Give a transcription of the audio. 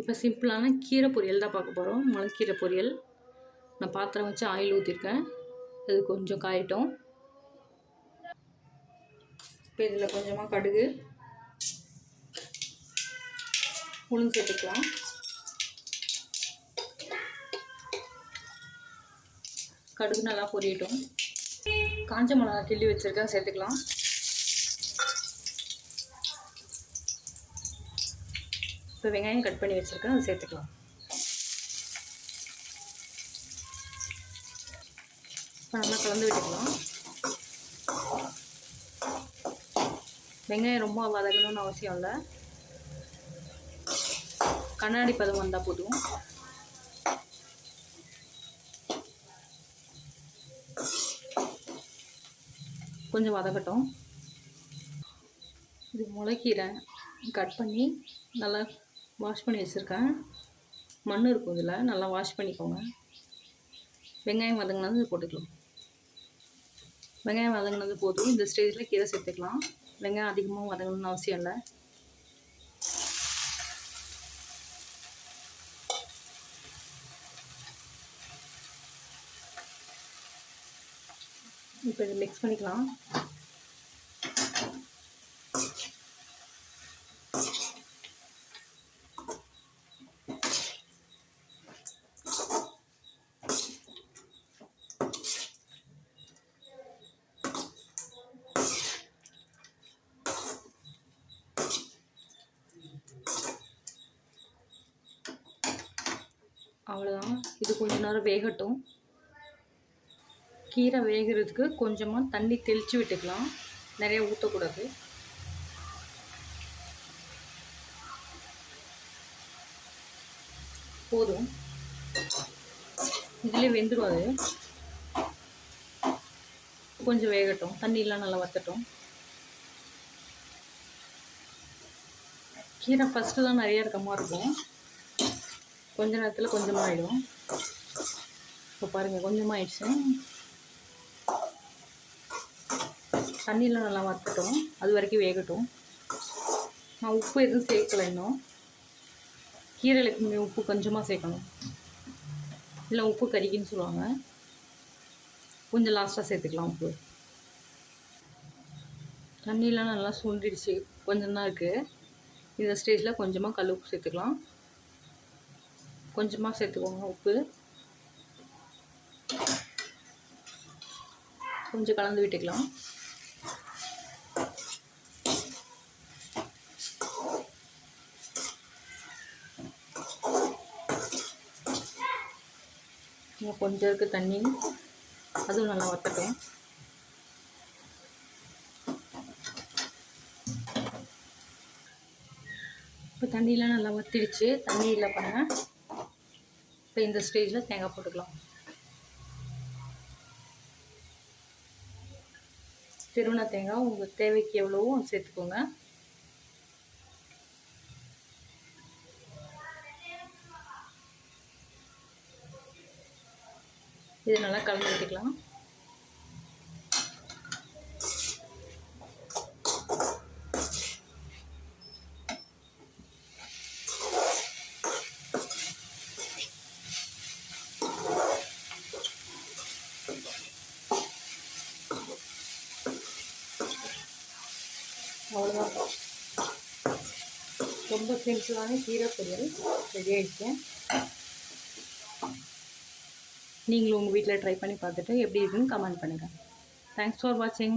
இப்போ சிம்பிளான கீரை பொரியல் தான் பார்க்க போகிறோம். முளைக்கீரை பொரியல். நான் பாத்திரம் வச்சு ஆயில் ஊற்றிருக்கேன். அது கொஞ்சம் காயட்டும். இப்போ இதில் கொஞ்சமாக கடுகு, உளுந்து சேர்த்துக்கலாம். கடுகு நல்லா பொரியட்டும். காஞ்ச மிளகா கிள்ளி வச்சுருக்கேன், சேர்த்துக்கலாம். இப்போ வெங்காயம் கட் பண்ணி வச்சுருக்கேன், அதை சேர்த்துக்கலாம். இப்போ நல்லா கலந்து விட்டுக்கலாம். வெங்காயம் ரொம்ப வதங்கணும்னு அவசியம் இல்லை, கண்ணாடி பதம் வந்தால் போதும். கொஞ்சம் வதக்கட்டும். இது முளைக்கீரை கட் பண்ணி நல்லா வாஷ் பண்ணி வச்சுருக்கேன். மண் இருக்கும் இதில், நல்லா வாஷ் பண்ணிக்கோங்க. வெங்காயம் வதங்கினது போட்டுக்கலாம். வெங்காயம் வதங்கினது போதும். இந்த ஸ்டேஜில் கீரை சேர்த்துக்கலாம். வெங்காயம் அதிகமாக வதங்கணும்னு அவசியம் இல்லை. இப்போ இதை மிக்ஸ் பண்ணிக்கலாம். அவ்வளோதான். இது கொஞ்ச நேரம் வேகட்டும். கீரை வேகிறதுக்கு கொஞ்சமாக தண்ணி தெளித்து விட்டுக்கலாம், நிறைய ஊற்றக்கூடாது. போதும், இதிலே வெந்துடும். அது கொஞ்சம் வேகட்டும், தண்ணியெலாம் நல்லா வற்றட்டும். கீரை ஃபஸ்ட்டு தான் நிறையா இருக்க மாதிரி இருக்கும், கொஞ்ச நேரத்தில் கொஞ்சமாக ஆகிடும். இப்போ பாருங்கள், கொஞ்சமாக ஆயிடுச்சு. தண்ணியெலாம் நல்லா வற்றட்டும், அது வரைக்கும் வேகட்டும். நான் உப்பு எதுவும் சேர்க்கலை இன்னும். கீரைக்கு உப்பு கொஞ்சமாக சேர்க்கணும், இல்லை உப்பு கறிக்குன்னு சொல்லுவாங்க. கொஞ்சம் லாஸ்ட்டாக சேர்த்துக்கலாம் உப்பு. தண்ணியெலாம் நல்லா சுண்டிடுச்சு, கொஞ்சம் தான் இருக்குது. இந்த ஸ்டேஜில் கொஞ்சமாக கல் உப்பு சேர்த்துக்கலாம். கொஞ்சமாக சேர்த்துக்கோங்க உப்பு. கொஞ்சம் கலந்து விட்டுக்கலாம். கொஞ்சம் இருக்குது தண்ணி, அதுவும் நல்லா வற்றட்டும். இப்போ தண்ணியெலாம் நல்லா வற்றிடுச்சு, தண்ணி இல்லை பாருங்கள். இப்போ இந்த ஸ்டேஜில் தேங்காய் போட்டுக்கலாம். திருவண்ண தேங்காய் உங்கள் தேவைக்கு எவ்வளவோ சேர்த்துக்கோங்க. இது நல்லா கலந்து விட்டுக்கலாம். அவ்வளோதான், ரொம்ப சிம்பிளான கீரை பொரியல் ரெடி ஆகிடுச்சு. நீங்களும் உங்கள் வீட்டில் ட்ரை பண்ணி பார்த்துட்டு எப்படி இருக்குன்னு கமெண்ட் பண்ணுங்கள். தேங்க்ஸ் ஃபார் வாட்சிங்.